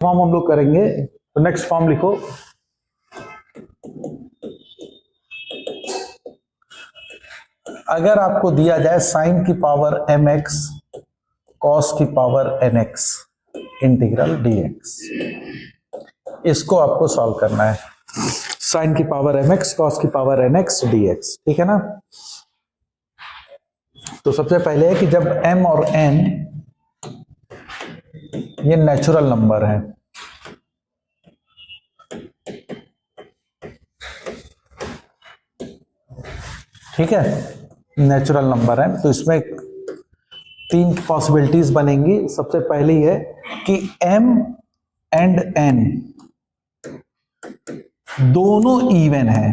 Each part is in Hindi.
फॉर्म हम लोग करेंगे। तो नेक्स्ट फॉर्म लिखो, अगर आपको दिया जाए साइन की पावर mx कॉस की पावर nx इंटीग्रल dx, इसको आपको सॉल्व करना है। साइन की पावर mx कॉस की पावर nx dx, ठीक है ना। तो सबसे पहले है कि जब m और n ये नेचुरल नंबर है, ठीक है, नेचुरल नंबर है, तो इसमें तीन पॉसिबिलिटीज बनेंगी। सबसे पहली है कि m एंड n दोनों इवन है,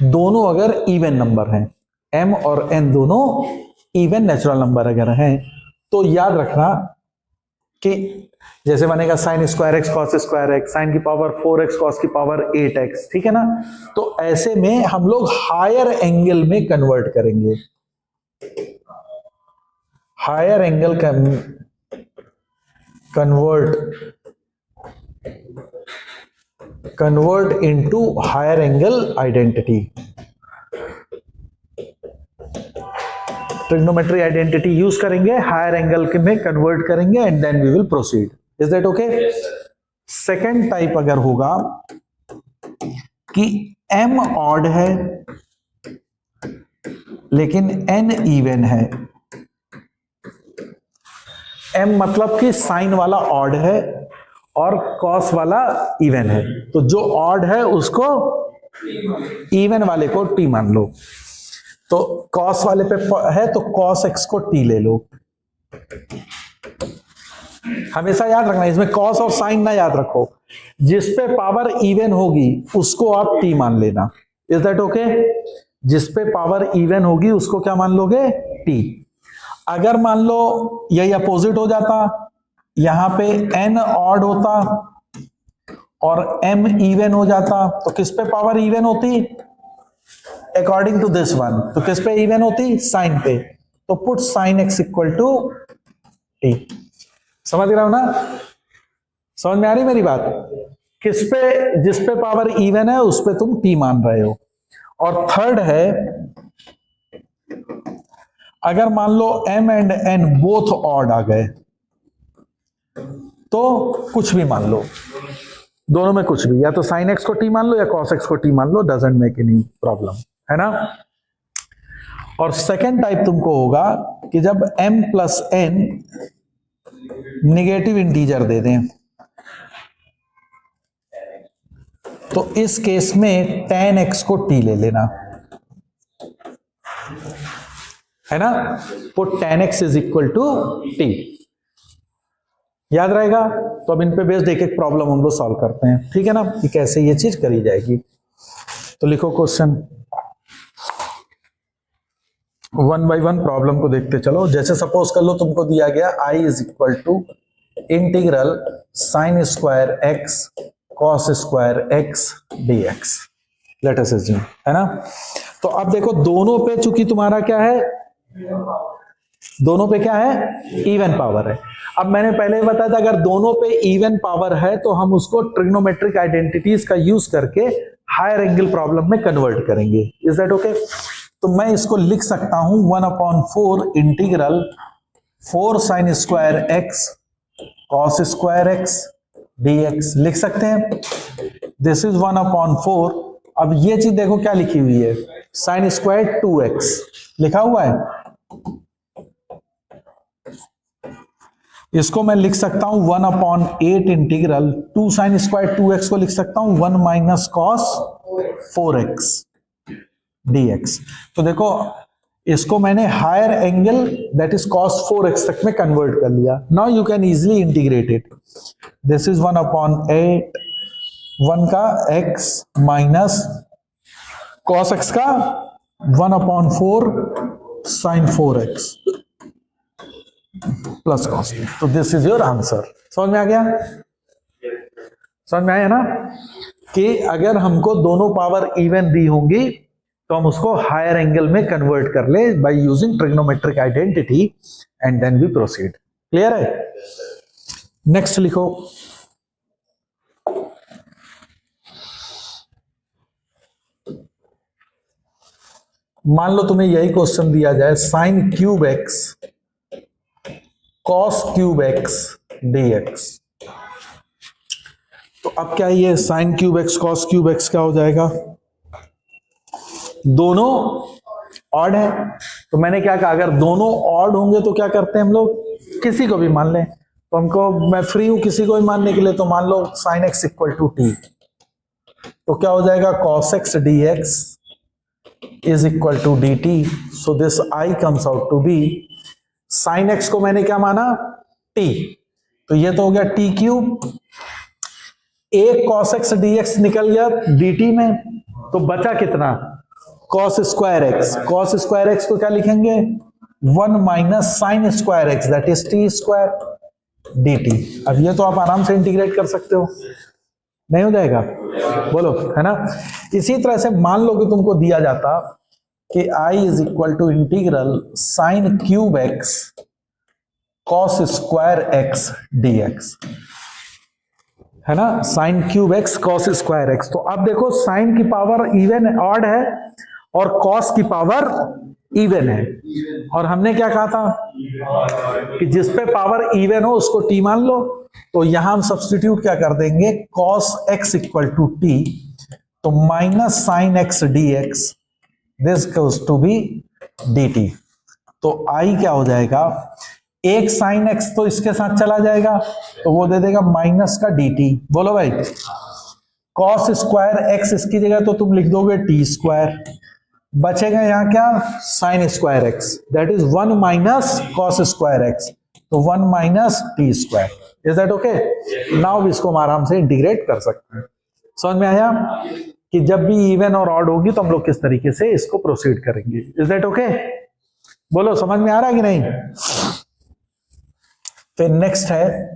दोनों अगर इवन नंबर हैं, m और n दोनों इवन नेचुरल नंबर अगर हैं, तो याद रखना कि जैसे बनेगा sine square x cos square x, sine की पावर 4x कॉस की पावर 8x, ठीक है ना। तो ऐसे में हम लोग हायर एंगल में कन्वर्ट करेंगे, higher angle convert into higher angle identity, trigonometry identity use करेंगे, हायर एंगल में कन्वर्ट करेंगे and then we will proceed. Is that okay? Second type अगर होगा कि m ऑड है लेकिन n इवन है, m मतलब कि साइन वाला ऑड है और कॉस वाला इवन है, तो जो ऑड है उसको इवन वाले को t मान लो, तो कॉस वाले पे है तो कॉस x को t ले लो। हमेशा याद रखना, इसमें कॉस और साइन ना याद रखो, जिस पे पावर इवन होगी उसको आप t मान लेना। Is that okay? जिस पे पावर इवन होगी उसको क्या मान लोगे? t। अगर मान लो यही अपोजिट हो जाता, यहां पे n ऑड होता और m इवन हो जाता, तो किस पे पावर इवन होती? अकॉर्डिंग टू दिस वन, तो किस पे इवन होती? साइन पे, तो put sine x equal to t। समझ रहे हो ना? समझ में आ रही मेरी बात? किस पे, जिस पे पावर इवन है उस पे तुम t मान रहे हो। और थर्ड है, अगर मान लो m and n both odd आ गए तो कुछ भी मान लो, दोनों में कुछ भी, या तो साइन x को t मान लो या cos x को t मान लो, डजंट मेक एनी प्रॉब्लम, है ना। और सेकेंड टाइप तुमको होगा कि जब m plus n negative integer दे दें, तो इस केस में tan x को t ले लेना, है ना। Put tan x is equal to t, याद रहेगा। तो अब इन पे बेस्ड एक एक प्रॉब्लम हम लोग सॉल्व करते हैं, ठीक है ना, कि कैसे ये चीज करी जाएगी। तो लिखो question, one by one problem को देखते चलो। जैसे सपोज कर लो तुमको दिया गया i is equal to integral sine square x cos square x dx, let us assume, है ना। तो अब देखो दोनों पे चूंकि तुम्हारा क्या है, दोनों पे क्या है? इवन पावर है। अब मैंने पहले बताया था अगर दोनों पे इवन पावर है तो हम उसको ट्रिग्नोमेट्रिक आइडेंटिटीज का यूज करके हायर एंगल प्रॉब्लम में कन्वर्ट करेंगे। Is that okay? तो मैं इसको लिख सकता हूं 1/4 integral 4 sign square x cos square x dx, लिख सकते हैं। This is 1/4। अब ये चीज देखो क्या लिखी हुई है, साइन स्क्वायर 2x लिखा हुआ है, इसको मैं लिख सकता हूं 1/8 इंटीग्रल 2 साइन स्क्वायर 2x को लिख सकता हूं 1 माइनस कॉस 4x dx। तो देखो इसको मैंने higher angle that is cos 4x तक में कन्वर्ट कर लिया। Now you can easily integrate it. This is 1/8 1 का x माइनस कॉस x का 1/4 साइन 4x प्लस कॉस। तो दिस इज योर आंसर। समझ में आ गया? समझ में आया ना कि अगर हमको दोनों पावर इवन दी होंगी तो हम उसको हायर एंगल में कन्वर्ट कर ले by using trigonometric identity and then we proceed. Clear है? नेक्स्ट लिखो, मान लो तुम्हें यही क्वेश्चन दिया जाए, sine cube x cos cube x dx। तो अब क्या ये sine cube x cos cube x क्या हो जाएगा? दोनों ऑड है। तो मैंने क्या कहा, अगर दोनों ऑड होंगे तो क्या करते हैं हम लोग, किसी को भी मान लें। तो हमको, मैं फ्री हूं किसी को भी मानने के लिए, तो मान लो sine x equal to t, तो क्या हो जाएगा, cos x d x is equal to d t. So this I comes out to be, sine x को मैंने क्या माना, टी, तो ये तो हो गया टी क्यूब, एक कॉस एक्स डी एक्स निकल गया डी टी में, तो बचा कितना, cos square x. Cos square x को क्या लिखेंगे, 1 minus sign square x that is T square D T. अब ये तो आप आराम से इंटीग्रेट कर सकते हो, नहीं हो जाएगा? बोलो, है ना? इसी तरह से मान लो कि तुमको दिया जाता कि i is equal to integral sine cube x cos square x dx, है ना, sine cube x cos square x. तो अब देखो साइन की पावर इवन ऑड है और कॉस की पावर इवन है, और हमने क्या कहा था कि जिस पे पावर इवन हो उसको टी मान लो। तो यहां हम सब्स्टिट्यूट क्या कर देंगे, cos x equal to t, तो minus sine x d x, this goes to be d t. तो आई क्या हो जाएगा, एक साइन एक्स तो इसके साथ चला जाएगा, तो वो दे देगा माइनस का डी टी। बोलो भाई, कॉस स्क्वायर एक्स इसकी जगह तो तुम लिख दोगे टी स्क्वायर, बचेगा यहां क्या, sign square x, that is 1 minus cos square x, तो 1 minus T square. Is that okay? Now इसको हम आराम से इंटीग्रेट कर सकते हैं। समझ में आया कि जब भी इवन और ऑड होगी तो हम लोग किस तरीके से इसको प्रोसीड करेंगे? Is that okay? बोलो, समझ में आ रहा है कि नहीं? फिर नेक्स्ट है,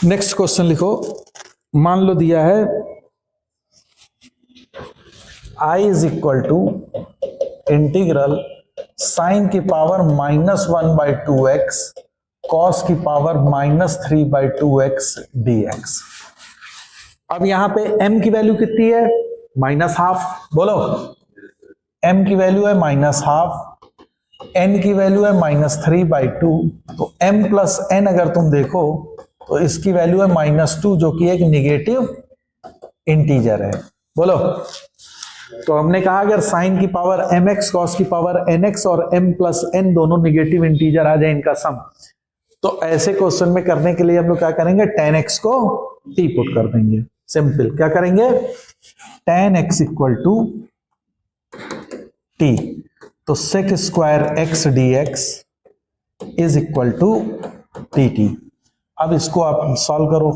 नेक्स्ट क्वेश्चन लिखो, मान लो दिया है i is equal to integral sine की पावर -1/2x कॉस की पावर -3/2x dx। अब यहां पे m की वैल्यू कितनी है, -12। बोलो, m की वैल्यू है -12, n की वैल्यू है -3/2, तो m प्लस n अगर तुम देखो तो इसकी वैल्यू है -2, जो कि एक निगेटिव इंटीजर है। बोलो, तो हमने कहा अगर साइन की पावर mx कॉस की पावर nx और m प्लस n दोनों निगेटिव इंटीजर आ जाए इनका सम, तो ऐसे क्वेश्चन में करने के लिए हम लोग क्या करेंगे, tan x को t पुट कर देंगे। सिंपल, क्या करेंगे, tan x equal to t, तो sec square x dx is equal to dt। अब इसको आप सॉल्व करो,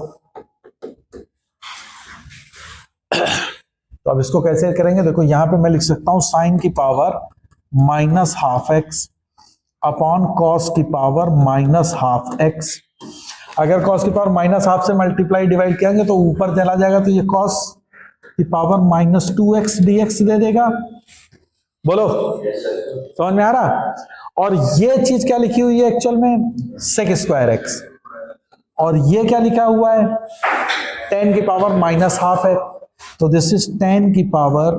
तो अब इसको कैसे करेंगे, देखो यहां पे मैं लिख सकता हूं साइन की पावर -12x अपॉन कॉस की पावर -12x। अगर कॉस की पावर -12 से मल्टीप्लाई डिवाइड करेंगे तो ऊपर चला जाएगा, तो ये कॉस की पावर -2x dx दे देगा। बोलो, समझ में आ रहा? और ये चीज क्या लिखी हुई है एक्चुअल में, सेक स्क्वायर एक्स, और ये क्या लिखा हुआ है, tan की पावर -12 है, तो दिस इज tan की power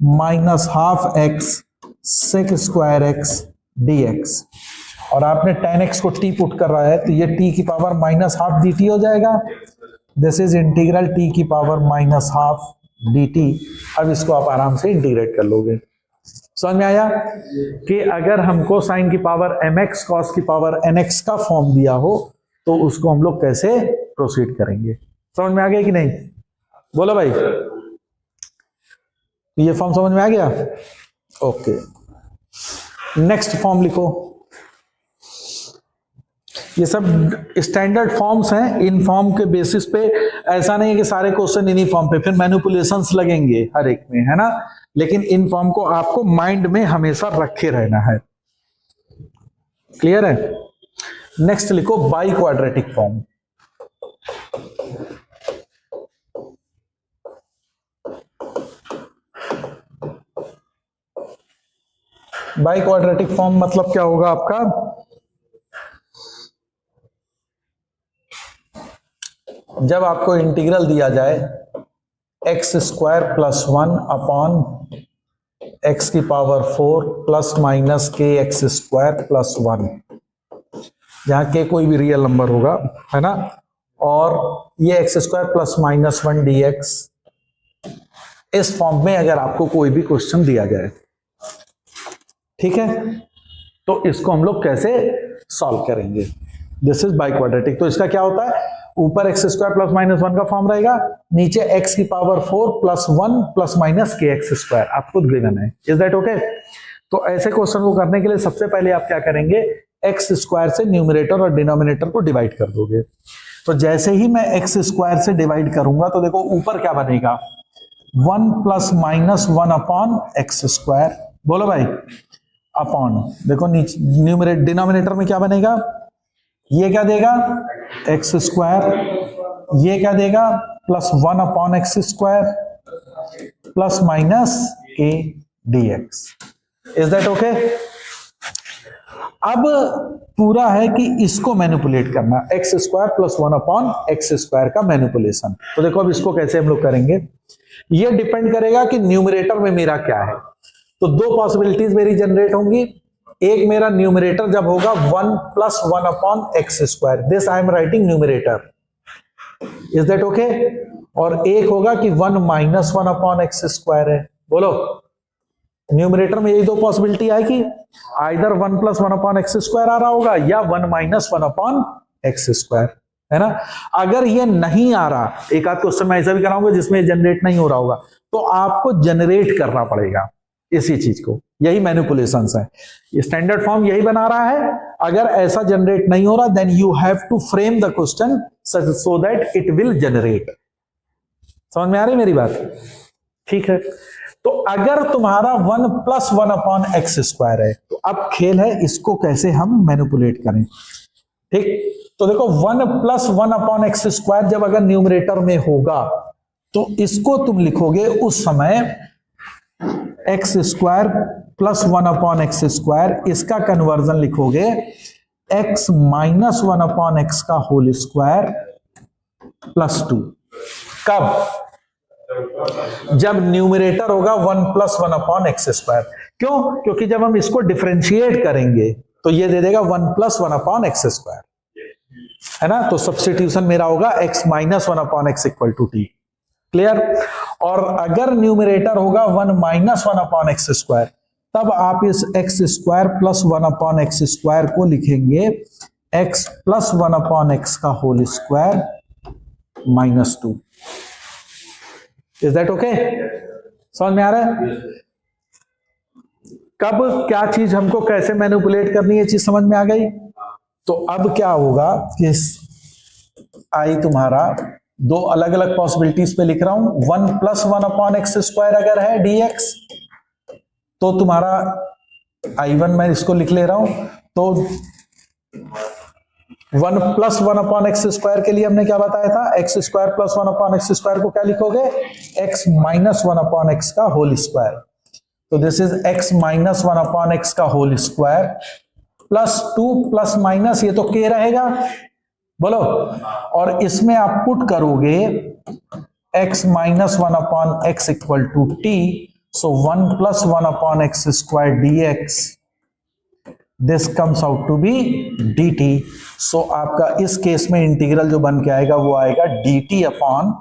-12x sec square x dx। और आपने tan x को t पुट कर रहा है, तो ये t की पावर -12 dt हो जाएगा। दिस इज इंटीग्रल t की पावर -12 dt। अब इसको आप आराम से इंटीग्रेट कर लोगे। समझ में आया कि अगर हमको साइन की पावर mx कॉस की पावर nx का फॉर्म दिया हो तो उसको हम लोग कैसे प्रोसीड करेंगे? समझ में आ गया कि नहीं? बोलो भाई, ये फॉर्म समझ में आ गया? ओके, नेक्स्ट फॉर्म लिखो। ये सब स्टैंडर्ड फॉर्म्स हैं, इन फॉर्म के बेसिस पे ऐसा नहीं है कि सारे क्वेश्चन इन्हीं फॉर्म पे, फिर मैनिपुलेशंस लगेंगे हर एक में, है ना? लेकिन इन फॉर्म को आपको माइंड में हमेशा रखे रहना है। क्लियर है? नेक्स्ट लिखो by quadratic form. By quadratic form मतलब क्या होगा आपका, जब आपको इंटीग्रल दिया जाए x square plus 1 upon x की पावर 4 प्लस माइनस के एक्स स्क्वायर प्लस 1, जहां के कोई भी रियल नंबर होगा, है ना, और ये x square plus minus 1 dx, इस फॉर्म में अगर आपको कोई भी क्वेश्चन दिया जाए, ठीक है, तो इसको हम लोग कैसे सॉल्व करेंगे? This is by quadratic. तो इसका क्या होता है, ऊपर एक्स स्क्वायर प्लस माइनस 1 का फॉर्म रहेगा, नीचे एक्स की पावर 4 प्लस 1 प्लस माइनस के एक्स स्क्वायर आपको गिवन है। Is that okay? तो ऐसे क्वेश्चन को करने के लिए सबसे पहले आप क्या करेंगे, एक्स स्क्वायर से न्यूमरेटर और डिनोमिनेटर को डिवाइड कर दोगे। तो जैसे ही मैं एक्स स्क्वायर से डिवाइड करूंगा तो देखो ऊपर क्या बनेगा, 1 plus minus 1 upon x square, बोलो भाई, अपॉन, देखो नीचे डिनोमिनेटर में क्या बनेगा, ये क्या देगा एक्स स्क्वायर, ये क्या देगा plus 1 upon x square plus minus के dx। Is that okay? अब पूरा है कि इसको मैनिपुलेट करना, x square plus 1 upon x square का मैनिपुलेशन। तो देखो अब इसको कैसे हम लोग करेंगे, ये डिपेंड करेगा कि न्यूमरेटर में मेरा क्या है। तो दो पॉसिबिलिटीज मेरी जनरेट होंगी, एक मेरा न्यूमरेटर जब होगा 1 plus 1 upon x square, this I am writing numerator, is that okay? और एक होगा कि 1 माइनस 1 अपॉन एक्स स्क्वायर है। बोलो, न्यूमरेटर में यही दो पॉसिबिलिटी आएगी, either 1 plus 1 upon x square आ रहा होगा या 1 माइनस 1 अपॉन एक्स स्क्वायर, है ना। अगर ये नहीं आ रहा, एक आध क्वेश्चन मैं ऐसा भी कराऊंगा जिसमें जनरेट नहीं हो रहा होगा, तो आपको जनरेट करना पड़ेगा इसी चीज को, यही मैनिपुलेशंस है। स्टैंडर्ड फॉर्म यही बना रहा है। अगर ऐसा जनरेट नहीं हो रहा, then you have to frame the question so that it will generate. समझ में आ रही मेरी बात? ठीक है। तो अगर तुम्हारा 1 प्लस 1 अपॉन एक्स स्क्वायर है, तो अब खेल है इसको कैसे हम मैनिपुलेट करें। ठीक, तो देखो 1 प्लस 1 अपॉन एक्स स्क्वायर जब अगर न्यूमरेटर में होगा, तो इसको तुम लिखोगे उस समय x square plus 1 upon x square, इसका कन्वर्जन लिखोगे एक्स माइनस 1 अपॉन एक्स का होल स्क्वायर प्लस 2। कब? जब न्यूमरेटर होगा 1 प्लस 1 अपॉन एक्स स्क्वायर। क्यों? क्योंकि जब हम इसको डिफरेंशिएट करेंगे तो ये दे देगा 1 प्लस 1 अपॉन एक्स स्क्वायर, है ना। तो सब्स्टिट्यूशन मेरा होगा x minus 1 upon x equal to t. Clear? और अगर न्यूमरेटर होगा 1 माइनस 1 अपॉन एक्स स्क्वायर, तब आप इस x square plus 1 upon x square को लिखेंगे एक्स प्लस 1 अपॉन एक्स का whole square minus 2। Is that okay? समझ में आ रहा है? कब क्या चीज हमको कैसे मैनिपुलेट करनी है, चीज समझ में आ गई। तो अब क्या होगा कि आई तुम्हारा दो अलग अलग पॉसिबिलिटीज पे लिख रहा हूं। 1 प्लस 1 अपॉन एक्स स्क्वायर अगर है dx, तो तुम्हारा I1 मैं इसको लिख ले रहा हूं। तो 1 प्लस 1 अपॉन एक्स स्क्वायर के लिए हमने क्या बताया था, x square plus 1 upon x square को क्या लिखोगे, एक्स माइनस 1 अपॉन एक्स का होल स्क्वायर। तो this is x minus 1 upon x का whole square plus 2 plus minus, ये तो के रहेगा, बोलो, और इसमें आप पुट करोगे x minus 1 upon x equal to t. So 1 plus 1 upon x square dx, this comes out to be dt। So आपका इस केस में इंटीग्रल जो बन के आएगा वो आएगा dt अपॉन,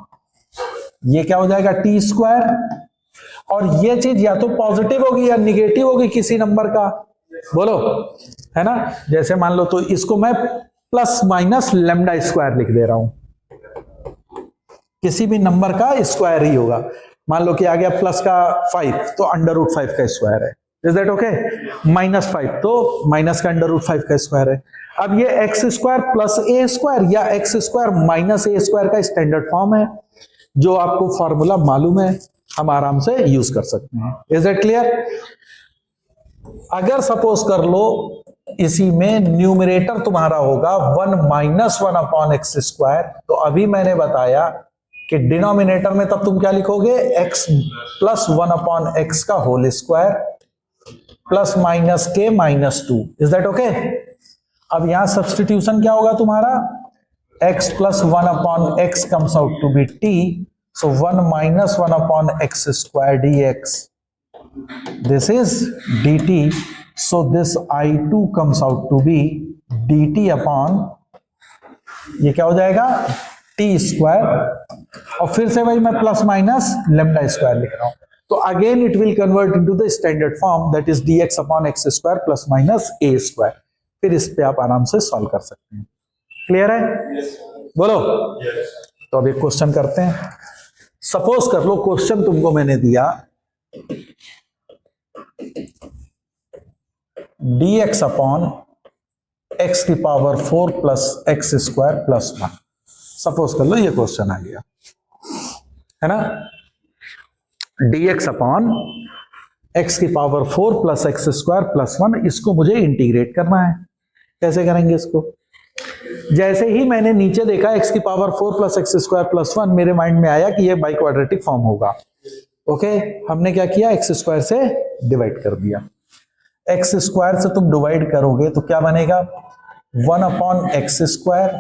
ये क्या हो जाएगा t स्क्वायर, और ये चीज या तो पॉजिटिव होगी या निगेटिव होगी किसी नंबर का, बोलो, है ना। जैसे मान लो, तो इसको मैं प्लस माइनस लेमडा स्क्वायर लिख दे रहा हूं, किसी भी नंबर का स्क्वायर ही होगा। मान लो कि आ गया प्लस का 5, तो अंडर रूट 5 का स्क्वायर है। Is that okay? माइनस 5, तो माइनस का अंडर रूट 5 का स्क्वायर है। अब ये x square plus a square या एक्स स्क्वायर माइनस ए स्क्वायर का स्टैंडर्ड फॉर्म है, जो आपको फॉर्मूला मालूम है, हम आराम से यूज कर सकते हैं। Is that clear? अगर सपोज कर लो इसी में न्यूमरेटर तुम्हारा होगा 1 माइनस 1 अपॉन एक्स स्क्वायर, तो अभी मैंने बताया कि डिनोमिनेटर में तब तुम क्या लिखोगे, x प्लस 1 अपॉन एक्स का होल स्क्वायर प्लस माइनस के माइनस 2। Is that okay? अब यहां सब्स्टिट्यूशन क्या होगा तुम्हारा, x plus 1 upon x comes out to be t. So 1 minus 1 upon x square dx. This is dt. So this I2 comes out to be dt upon, ये क्या हो जाएगा, टी स्क्वायर, और फिर से भाई मैं प्लस माइनस लेमडा स्क्वायर लिख रहा हूं, तो again it will convert into the standard form, that is dx upon x square plus minus A square. फिर इस पे आप आराम से सॉल्व कर सकते हैं. क्लियर है? बोलो. तो अब एक क्वेश्चन करते हैं. सपोज कर लो क्वेश्चन तुमको मैंने दिया dx अपॉन एक्स की power 4 plus x square plus 1. Suppose कर लो ये क्वेश्चन आ गया है ना. dx अपॉन एक्स की power 4 plus x square plus 1, इसको मुझे इंटीग्रेट करना है. कैसे करेंगे इसको? जैसे ही मैंने नीचे देखा x की power 4 plus x square plus 1, मेरे माइंड में आया कि ये बाई क्वाड्रेटिक फॉर्म होगा. ओके, हमने क्या किया, एक्स स्क्वायर से डिवाइड कर दिया. एक्स स्क्वायर से तुम डिवाइड करोगे तो क्या बनेगा, 1 upon x square,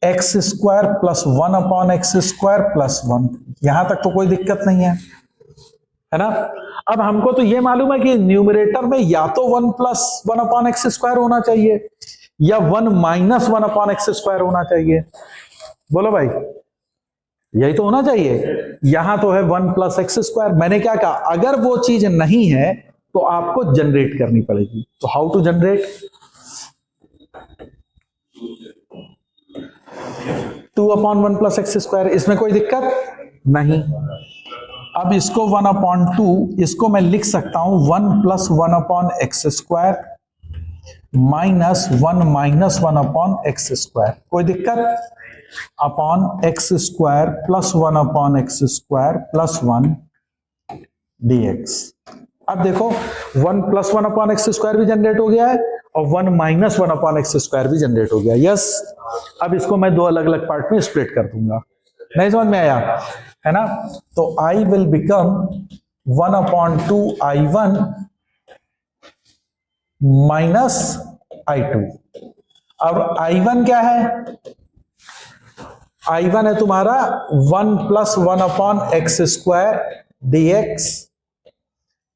x square plus 1 upon x square plus 1. यहां तक तो कोई दिक्कत नहीं है ना. अब हमको तो ये मालूम है कि न्यूमरेटर में या तो 1 प्लस 1 अपॉन एक्स स्क्वायर होना चाहिए या 1 माइनस 1 अपॉन एक्स स्क्वायर होना चाहिए. बोलो भाई, यही तो होना चाहिए. यहां तो है 1 प्लस एक्स स्क्वायर. मैंने क्या कहा, अगर वो चीज नहीं है तो आपको जनरेट करनी पड़ेगी. तो how to generate, 2 upon 1 plus x square, इसमें कोई दिक्कत नहीं. अब इसको 1 अपॉन 2, इसको मैं लिख सकता हूं 1 plus 1 upon x square minus 1 minus 1 upon x square. कोई दिक्कत, upon x square plus 1 upon x square plus 1 dx. अब देखो 1 प्लस 1 अपॉन एक्स स्क्वायर भी जनरेट हो गया है और 1 माइनस 1 अपॉन एक्स स्क्वायर भी जनरेट हो गया. यस. अब इसको मैं दो अलग अलग पार्ट में स्प्लिट कर दूंगा. नहीं समझ में आया है ना. तो I will become 1 upon 2 I1 minus I2. अब I1 क्या है, I1 है तुम्हारा 1 plus 1 upon x square dx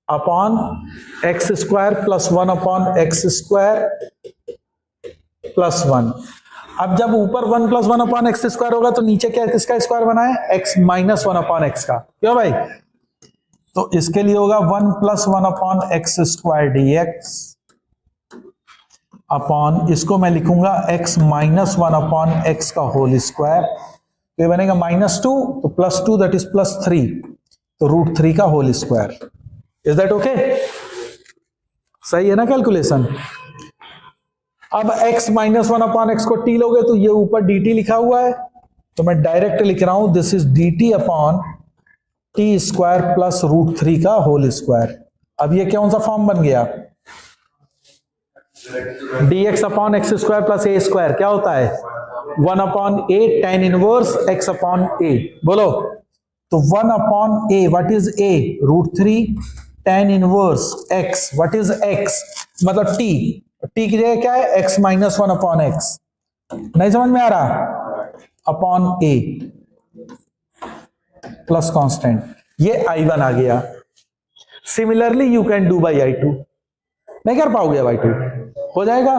upon x square plus 1 upon x square plus 1. अब जब ऊपर 1 प्लस 1 अपॉन एक्स स्क्वायर होगा तो नीचे क्या किसका स्क्वायर बना है, x माइनस 1 अपॉन एक्स का. क्यों भाई? तो इसके लिए होगा 1 plus 1 upon x square dx upon, इसको मैं लिखूंगा x माइनस 1 अपॉन एक्स का होल स्क्वायर. तो ये बनेगा -2, तो +2 दैट इज +3, तो √3 का whole square. Is that okay? सही है ना कैलकुलेशन. अब x माइनस 1 अपॉन एक्स को t लोगे तो ये ऊपर dt लिखा हुआ है, तो मैं डायरेक्ट लिख रहा हूं this is dt upon T square plus √3 का होल स्क्वायर. अब ये कौन सा फॉर्म बन गया, dx upon x square plus a square. क्या होता है, 1 upon a tan inverse x upon a. बोलो. तो 1 upon a, what is a, √3 tan inverse x, what is x, मतलब t. t की जगह क्या है, x माइनस 1 अपॉन एक्स. नहीं समझ में आ रहा, अपॉन a प्लस कांस्टेंट. ये I1 आ गया. Similarly you can do by I2. नहीं कर पाओगे I2, हो जाएगा.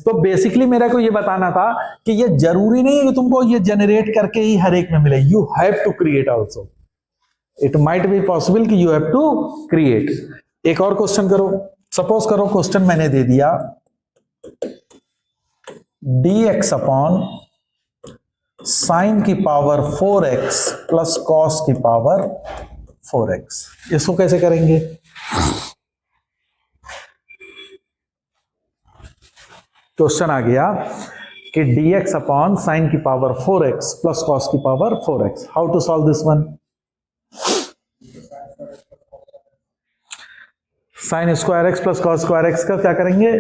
तो बेसिकली मेरे को ये बताना था कि ये जरूरी नहीं है कि तुमको ये जनरेट करके ही हर एक में मिले. You have to create also. It might be possible कि यू हैव टू क्रिएट. एक और क्वेश्चन करो. सपोज करो क्वेश्चन मैंने दे दिया dx अपॉन साइन की पावर 4x प्लस कॉस की पावर 4x. इसको कैसे करेंगे, क्वेश्चन आ गया कि dx अपॉन साइन की पावर 4x प्लस कॉस की power 4x. How to solve this one. Sine square x plus cos square x का क्या करेंगे,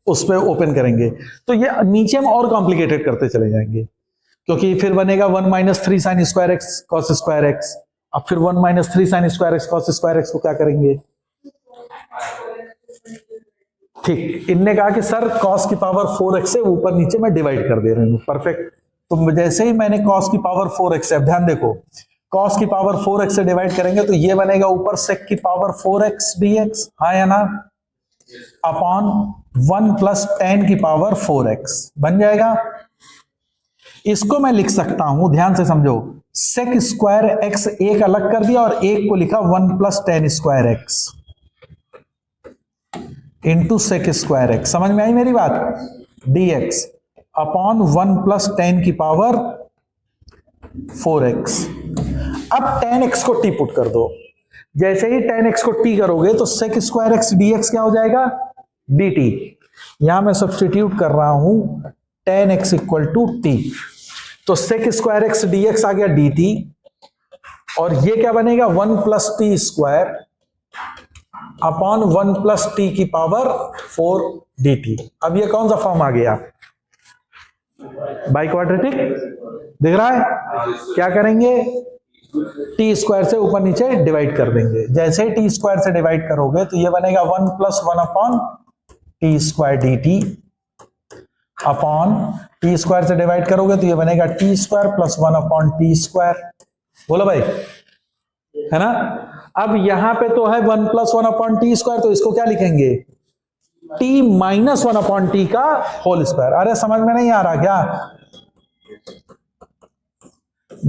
उस पर ओपन करेंगे. तो ये नीचे हम और कॉम्प्लिकेटेड करते चले जाएंगे, क्योंकि फिर बनेगा 1 minus 3 sign square x cos square x. अब फिर 1 minus 3 sign square x cos square x को क्या करेंगे, ठीक, इनने कहा कि सर cos की पावर 4x से ऊपर नीचे मैं डिवाइड कर दे रही हूं, परफेक्ट। तो जैसे ही मैंने cos की पावर 4x, अब ध्यान देखो, cos की पावर 4x से डिवाइड करेंगे तो ये बनेगा ऊपर sec की पावर 4x dx, हाँ या ना, अपॉन 1 प्लस tan की पावर 4x बन जाएगा। इसको मैं लिख सकता हूं, ध्यान से समझो, sec स्क्वायर x एक अलग कर दिया और एक को लिखा 1 plus tan square x into sec square x, समझ में आई मेरी बात, dx अपॉन 1 प्लस tan की पावर 4x। अब tan x को t पुट कर दो, जैसे ही tan x को t करोगे तो सेक स्क्वायर एक्स dx क्या हो जाएगा, dt। यहां मैं सब्स्टिट्यूट कर रहा हूं tan x equal to t, तो सेक स्क्वायर एक्स dx आ गया dt, और ये क्या बनेगा 1 plus t square upon 1 plus t की पावर 4 dt। अब ये कौन सा फॉर्म आ गया, बाई क्वाड्रेटिक, दिख रहा है। क्या करेंगे, टी स्क्वायर से ऊपर नीचे डिवाइड कर देंगे, जैसे ही टी स्क्वायर से डिवाइड करोगे तो ये बनेगा 1 plus 1 upon T square dt, upon T square से डिवाइड करोगे तो ये बनेगा T square plus 1 upon T square. बोलो भाई, है ना। अब यहां पे तो है 1 प्लस 1 अपॉन टी स्क्वायर, तो इसको क्या लिखेंगे, टी माइनस 1 अपॉन टी का होल स्क्वायर। अरे समझ में नहीं आ रहा क्या,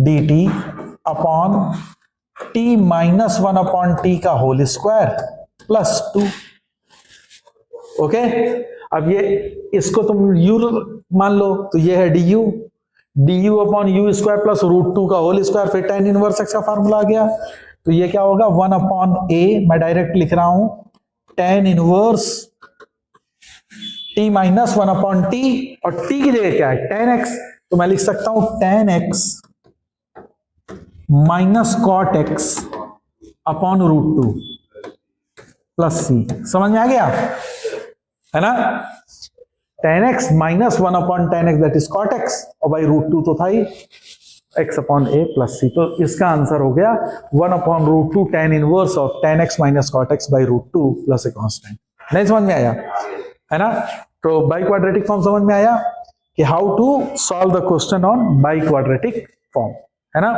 dt upon T minus 1 upon T का होल स्क्वायर प्लस 2। ओके, अब ये इसको तुम u मान लो, तो ये है du upon you square plus √2 का होल स्क्वायर, फिर tan इनवर्स x का फार्मूला आ गया, तो ये क्या होगा 1 अपॉन a, मैं डायरेक्ट लिख रहा हूं tan inverse t minus 1 upon t, और t की जगह क्या है tan x, तो मैं लिख सकता हूं tan x minus cot x upon √2 plus c। समझ में आ गया, है ना। tan x minus 1 upon tan x that is cot x, और बाई √2 तो था ही x upon a plus c, तो इसका आंसर हो गया 1 upon √2 tan inverse of tan x minus cot x by √2 plus a constant. नहीं समझ में आया, है ना। तो बाई क्वाड्रेटिक फॉर्म समझ में आया कि how to solve the question on by quadratic form, है ना।